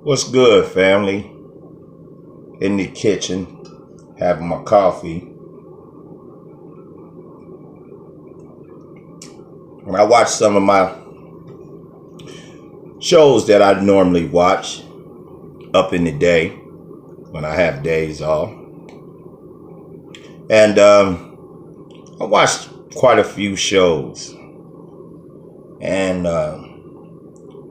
What's good, family? In the kitchen, having my coffee. And I watch some of my shows that I normally watch up in the day when I have days off. And I watched quite a few shows. And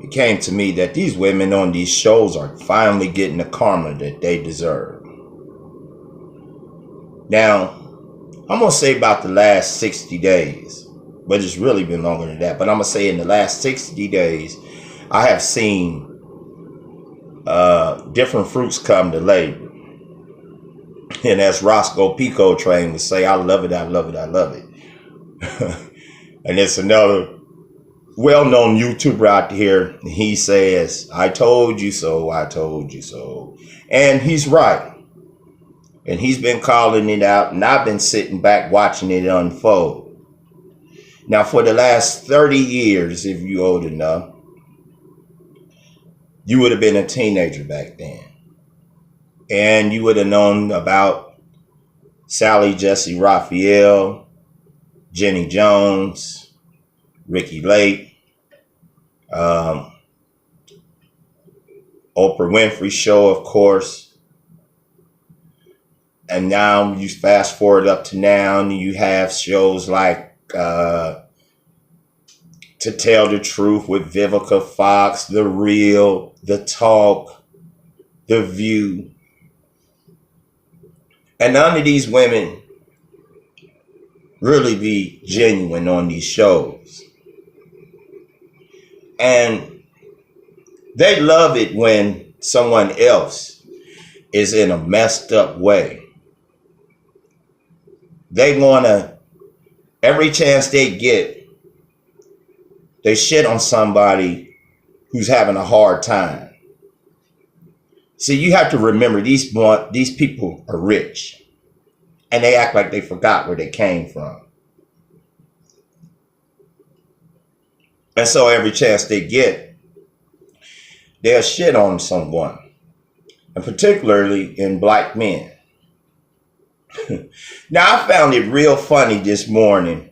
it came to me that these women on these shows are finally getting the karma that they deserve. Now, I'm going to say about the last 60 days, but it's really been longer than that. But I'm going to say in the last 60 days, I have seen different fruits come to labor. And as Roscoe Pico Train would say, I love it, I love it, I love it. And it's another well-known YouTuber out here. He says, I told you so, I told you so. And he's right. And he's been calling it out, and I've been sitting back watching it unfold. Now, for the last 30 years, if you're old enough, you would have been a teenager back then. And you would have known about Sally Jessy Raphael, Jenny Jones, Ricky Lake, Oprah Winfrey Show, of course. And now you fast forward up to now, and you have shows like To Tell the Truth with Vivica Fox, The Real, The Talk, The View. And none of these women really be genuine on these shows. And they love it when someone else is in a messed up way. They want to, every chance they get, they shit on somebody who's having a hard time. See, you have to remember these people are rich, and they act like they forgot where they came from. And so every chance they get, they'll shit on someone, and particularly in black men. Now, I found it real funny this morning.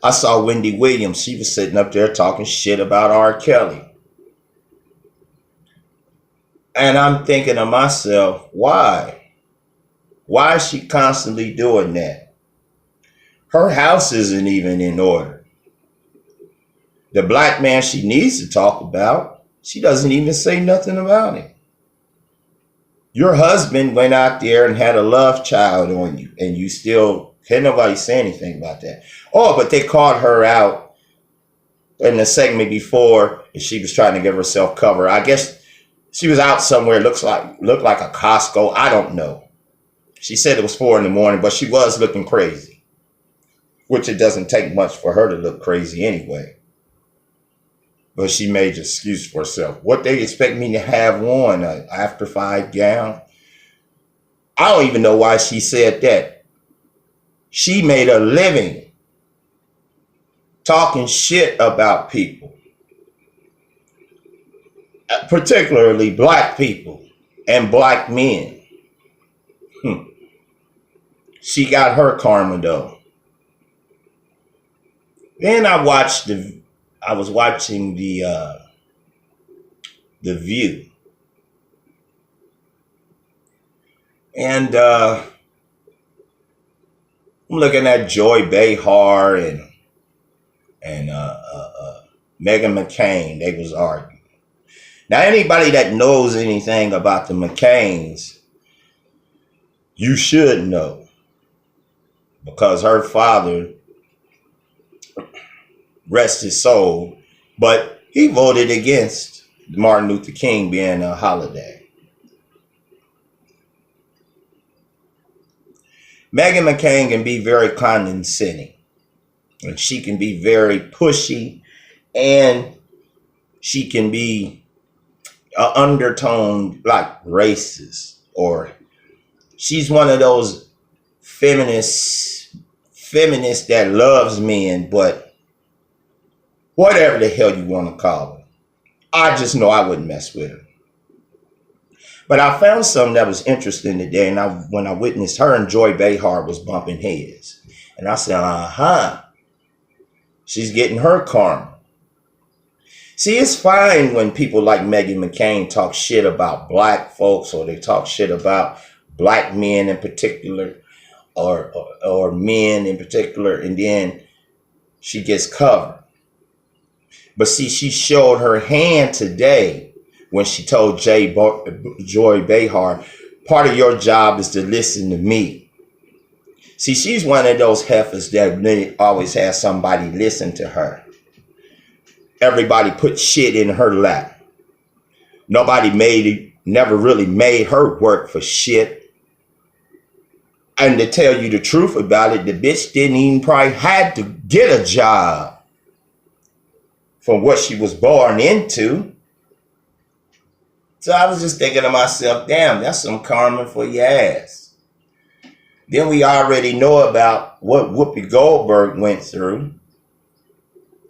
I saw Wendy Williams. She was sitting up there talking shit about R. Kelly. And I'm thinking to myself, why? Why is she constantly doing that? Her house isn't even in order. The black man she needs to talk about, she doesn't even say nothing about it. Your husband went out there and had a love child on you, and you still can't nobody say anything about that. Oh, but they called her out in the segment before, and she was trying to give herself cover. I guess she was out somewhere, looked like a Costco. I don't know. She said it was 4 a.m, but she was looking crazy, which it doesn't take much for her to look crazy anyway. But she made an excuse for herself. What they expect me to have on, an after 5 gown? I don't even know why she said that. She made a living talking shit about people, particularly black people and black men. She got her karma though. Then I was watching the View, and I'm looking at Joy Behar and Meghan McCain. They was arguing. Now, anybody that knows anything about the McCains, you should know, because her father, rest his soul, but he voted against Martin Luther King being a holiday. Meghan McCain can be very condescending, and she can be very pushy, and she can be an undertone like racist, or she's one of those feminists that loves men, but whatever the hell you want to call her. I just know I wouldn't mess with her. But I found something that was interesting today, and when I witnessed her and Joy Behar was bumping heads, and I said, she's getting her karma. See, it's fine when people like Meghan McCain talk shit about black folks, or they talk shit about black men in particular, or men in particular, and then she gets covered. But see, she showed her hand today when she told Joy Behar, part of your job is to listen to me. See, she's one of those heifers that always has somebody listen to her. Everybody put shit in her lap. Nobody never really made her work for shit. And to tell you the truth about it, the bitch didn't even probably had to get a job from what she was born into. So I was just thinking to myself, damn, that's some karma for your ass. Then we already know about what Whoopi Goldberg went through.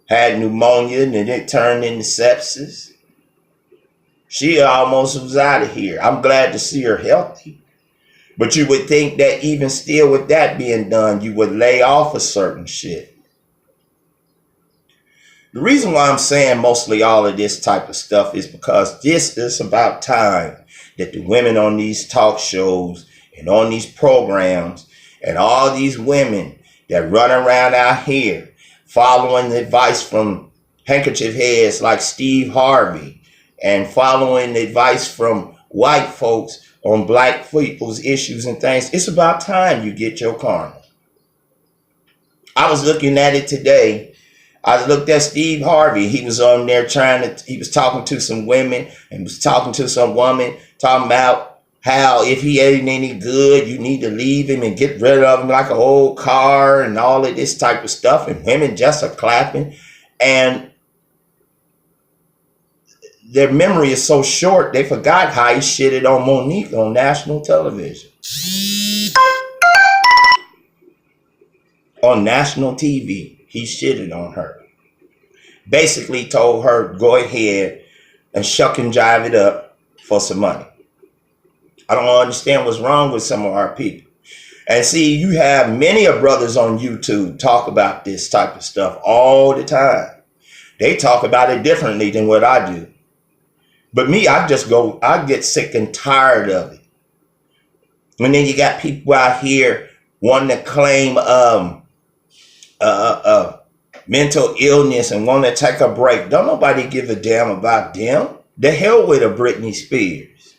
Had pneumonia and then it turned into sepsis. She almost was out of here. I'm glad to see her healthy. But you would think that even still with that being done, you would lay off a certain shit. The reason why I'm saying mostly all of this type of stuff is because this is about time that the women on these talk shows and on these programs and all these women that run around out here following the advice from handkerchief heads like Steve Harvey and following the advice from white folks on black people's issues and things, it's about time you get your karma. I was looking at it today. I looked at Steve Harvey. He was on there he was talking to some women and was talking to some woman, talking about how if he ain't any good, you need to leave him and get rid of him like an old car and all of this type of stuff. And women just are clapping. And their memory is so short, they forgot how he shitted on Monique on national television. On national TV, he shitted on her. Basically told her, go ahead and shuck and jive it up for some money. I don't understand what's wrong with some of our people. And see, you have many of brothers on YouTube talk about this type of stuff all the time. They talk about it differently than what I do. But me, I get sick and tired of it. And then you got people out here wanting to claim mental illness and want to take a break. Don't nobody give a damn about them. The hell with a Britney Spears.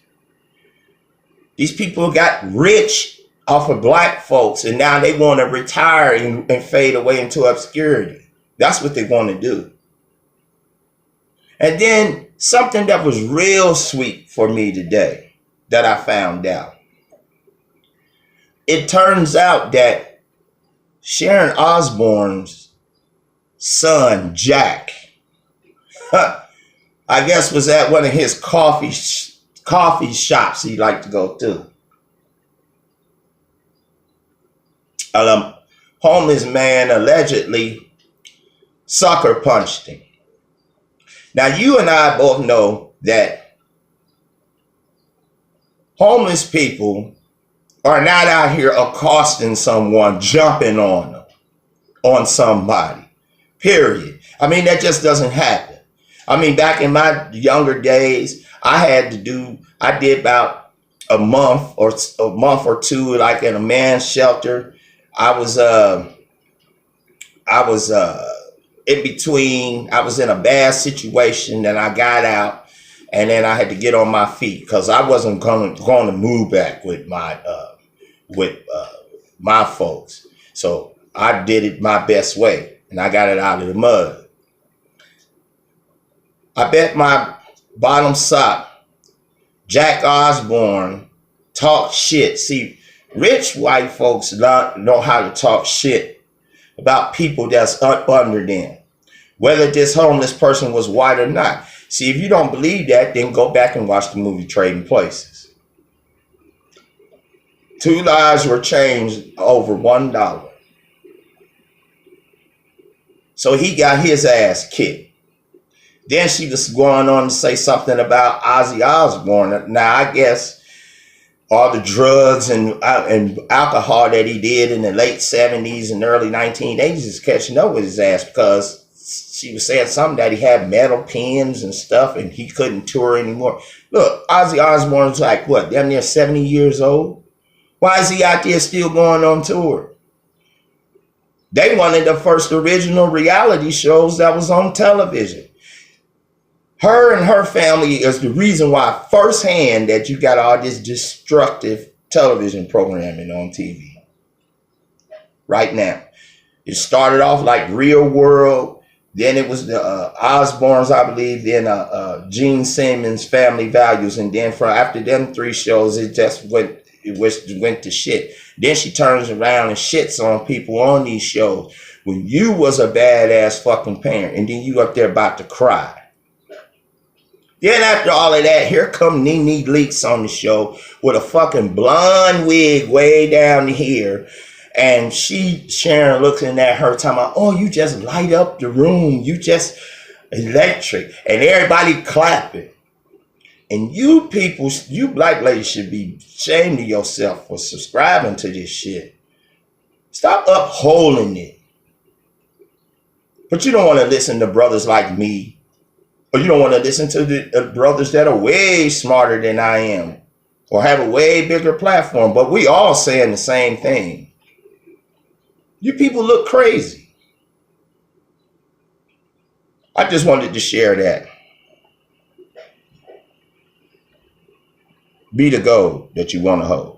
These people got rich off of black folks and now they want to retire and fade away into obscurity. That's what they want to do. And then something that was real sweet for me today that I found out. It turns out that Sharon Osbourne's son, Jack, I guess was at one of his coffee shops he liked to go to. A homeless man allegedly sucker punched him. Now, you and I both know that homeless people are not out here accosting someone, jumping on them, on somebody, period. I mean, that just doesn't happen. I mean, back in my younger days, I did about a month or two, like in a man's shelter. I was in between. I was in a bad situation, and I got out, and then I had to get on my feet because I wasn't going to move back with my folks. So I did it my best way, and I got it out of the mud. I bet my bottom sock, Jack Osbourne, talked shit. See, rich white folks know how to talk shit about people that's up under them, whether this homeless person was white or not. See, if you don't believe that, then go back and watch the movie Trading Places. 2 lives were changed over $1. So he got his ass kicked. Then she was going on to say something about Ozzy Osbourne. Now, I guess all the drugs and alcohol that he did in the late 70s and early 1980s is catching up with his ass, because she was saying something that he had metal pins and stuff and he couldn't tour anymore. Look, Ozzy Osbourne's like, what, damn near 70 years old? Why is he out there still going on tour? They wanted the first original reality shows that was on television. Her and her family is the reason why firsthand that you got all this destructive television programming on TV right now. It started off like Real World. Then it was the Osbournes, I believe. Then Gene Simmons, Family Values. And then after them 3 shows, it just went to shit. Then she turns around and shits on people on these shows when you was a badass fucking parent. And then you up there about to cry. Then after all of that, here come Nene Leakes on the show with a fucking blonde wig way down here. And Sharon looking at her talking about, oh, you just light up the room. You just electric. And everybody clapping. And you people, you black ladies should be ashamed of yourself for subscribing to this shit. Stop upholding it. But you don't want to listen to brothers like me. Or you don't want to listen to the brothers that are way smarter than I am. Or have a way bigger platform. But we all saying the same thing. You people look crazy. I just wanted to share that. Be the gold that you want to hold.